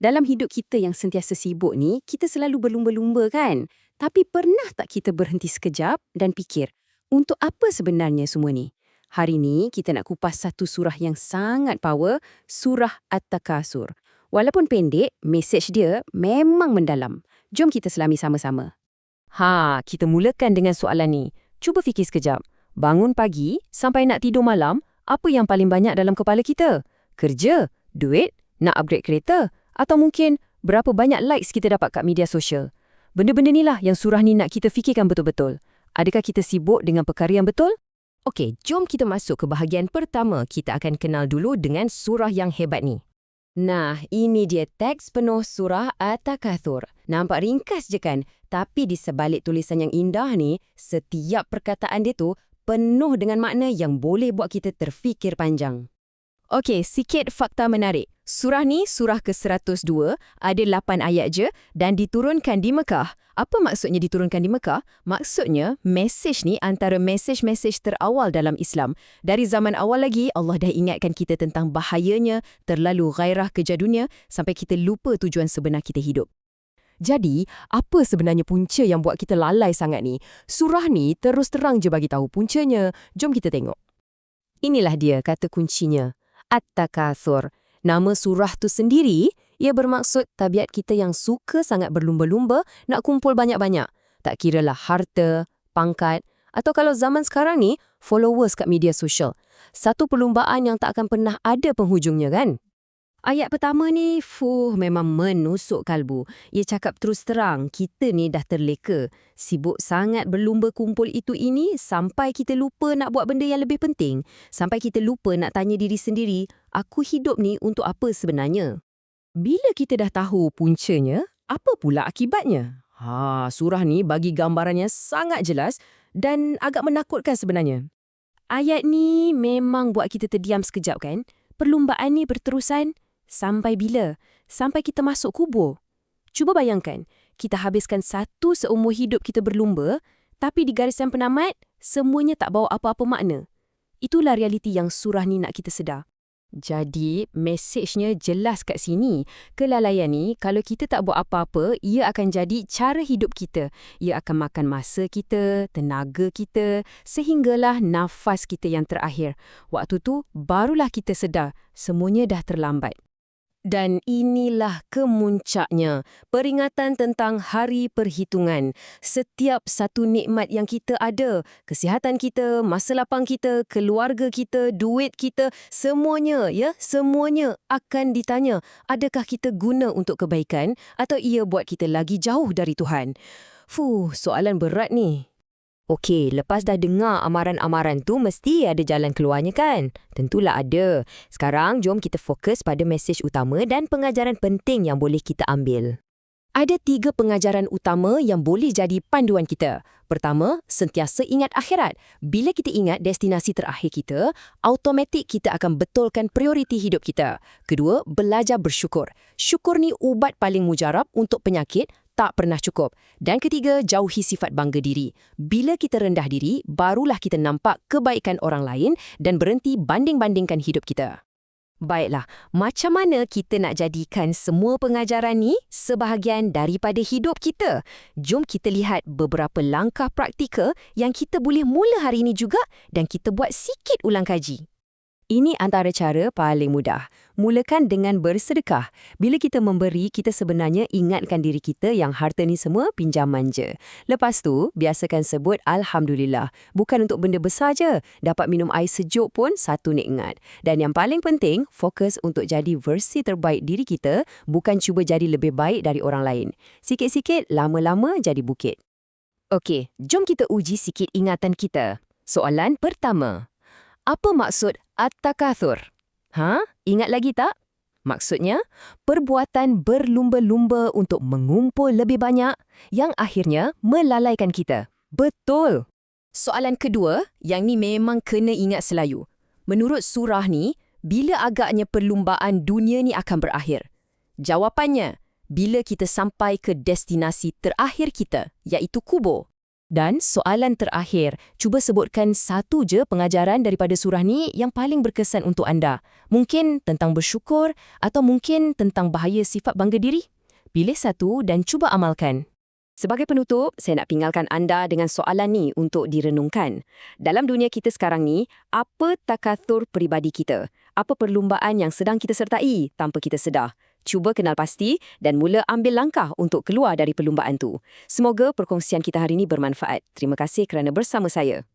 Dalam hidup kita yang sentiasa sibuk ni, kita selalu berlumba-lumba kan? Tapi pernah tak kita berhenti sekejap dan fikir, untuk apa sebenarnya semua ni? Hari ni kita nak kupas satu surah yang sangat power, surah At-Takasur. Walaupun pendek, mesej dia memang mendalam. Jom kita selami sama-sama. Kita mulakan dengan soalan ni. Cuba fikir sekejap. Bangun pagi sampai nak tidur malam, apa yang paling banyak dalam kepala kita? Kerja? Duit? Nak upgrade kereta? Atau mungkin berapa banyak likes kita dapat kat media sosial? Benda-benda inilah yang surah ni nak kita fikirkan betul-betul. Adakah kita sibuk dengan perkara yang betul? Okey, jom kita masuk ke bahagian pertama. Kita akan kenal dulu dengan surah yang hebat ni. Nah, ini dia teks penuh surah At-Takasur. Nampak ringkas je kan? Tapi di sebalik tulisan yang indah ni, setiap perkataan dia tu penuh dengan makna yang boleh buat kita terfikir panjang. Okey, sikit fakta menarik. Surah ni, surah ke-102, ada 8 ayat je dan diturunkan di Mekah. Apa maksudnya diturunkan di Mekah? Maksudnya, mesej ni antara mesej-mesej terawal dalam Islam. Dari zaman awal lagi, Allah dah ingatkan kita tentang bahayanya terlalu gairah kejar dunia sampai kita lupa tujuan sebenar kita hidup. Jadi, apa sebenarnya punca yang buat kita lalai sangat ni? Surah ni terus terang je bagi tahu puncanya. Jom kita tengok. Inilah dia kata kuncinya. At-Takasur. Nama surah tu sendiri, ia bermaksud tabiat kita yang suka sangat berlumba-lumba nak kumpul banyak-banyak. Tak kiralah harta, pangkat, atau kalau zaman sekarang ni, followers kat media sosial. Satu perlumbaan yang tak akan pernah ada penghujungnya kan? Ayat pertama ni, memang menusuk kalbu. Ia cakap terus terang, kita ni dah terleka. Sibuk sangat berlumba kumpul itu ini sampai kita lupa nak buat benda yang lebih penting. Sampai kita lupa nak tanya diri sendiri, aku hidup ni untuk apa sebenarnya? Bila kita dah tahu puncanya, apa pula akibatnya? Surah ni bagi gambarannya sangat jelas dan agak menakutkan sebenarnya. Ayat ni memang buat kita terdiam sekejap kan? Perlumbaan ni berterusan. Sampai bila? Sampai kita masuk kubur. Cuba bayangkan, kita habiskan satu seumur hidup kita berlumba, tapi di garisan penamat, semuanya tak bawa apa-apa makna. Itulah realiti yang surah ni nak kita sedar. Jadi, mesejnya jelas kat sini. Kelalaian ni, kalau kita tak buat apa-apa, ia akan jadi cara hidup kita. Ia akan makan masa kita, tenaga kita, sehinggalah nafas kita yang terakhir. Waktu tu, barulah kita sedar, semuanya dah terlambat. Dan inilah kemuncaknya, peringatan tentang hari perhitungan. Setiap satu nikmat yang kita ada, kesihatan kita, masa lapang kita, keluarga kita, duit kita, semuanya akan ditanya, adakah kita guna untuk kebaikan atau ia buat kita lagi jauh dari Tuhan? Soalan berat ni. Okey, lepas dah dengar amaran-amaran tu, mesti ada jalan keluarnya kan? Tentulah ada. Sekarang, jom kita fokus pada mesej utama dan pengajaran penting yang boleh kita ambil. Ada 3 pengajaran utama yang boleh jadi panduan kita. Pertama, sentiasa ingat akhirat. Bila kita ingat destinasi terakhir kita, automatik kita akan betulkan prioriti hidup kita. Kedua, belajar bersyukur. Syukur ni ubat paling mujarab untuk penyakit, tak pernah cukup. Dan ketiga, jauhi sifat bangga diri. Bila kita rendah diri, barulah kita nampak kebaikan orang lain dan berhenti banding-bandingkan hidup kita. Baiklah, macam mana kita nak jadikan semua pengajaran ni sebahagian daripada hidup kita? Jom kita lihat beberapa langkah praktikal yang kita boleh mula hari ini juga dan kita buat sikit ulang kaji. Ini antara cara paling mudah. Mulakan dengan bersedekah. Bila kita memberi, kita sebenarnya ingatkan diri kita yang harta ni semua pinjaman je. Lepas tu, biasakan sebut Alhamdulillah. Bukan untuk benda besar je. Dapat minum air sejuk pun satu nikmat. Dan yang paling penting, fokus untuk jadi versi terbaik diri kita, bukan cuba jadi lebih baik dari orang lain. Sikit-sikit, lama-lama jadi bukit. Okey, jom kita uji sikit ingatan kita. Soalan pertama. Apa maksud At-Takasur? Ingat lagi tak? Maksudnya, perbuatan berlumba-lumba untuk mengumpul lebih banyak yang akhirnya melalaikan kita. Betul! Soalan kedua, yang ni memang kena ingat selalu. Menurut surah ni, bila agaknya perlumbaan dunia ni akan berakhir? Jawapannya, bila kita sampai ke destinasi terakhir kita, iaitu kubur. Dan soalan terakhir, cuba sebutkan satu je pengajaran daripada surah ni yang paling berkesan untuk anda. Mungkin tentang bersyukur atau mungkin tentang bahaya sifat bangga diri. Pilih satu dan cuba amalkan. Sebagai penutup, saya nak tinggalkan anda dengan soalan ni untuk direnungkan. Dalam dunia kita sekarang ni, apa takatur peribadi kita? Apa perlumbaan yang sedang kita sertai tanpa kita sedar? Cuba kenal pasti dan mula ambil langkah untuk keluar dari perlumbaan tu. Semoga perkongsian kita hari ini bermanfaat. Terima kasih kerana bersama saya.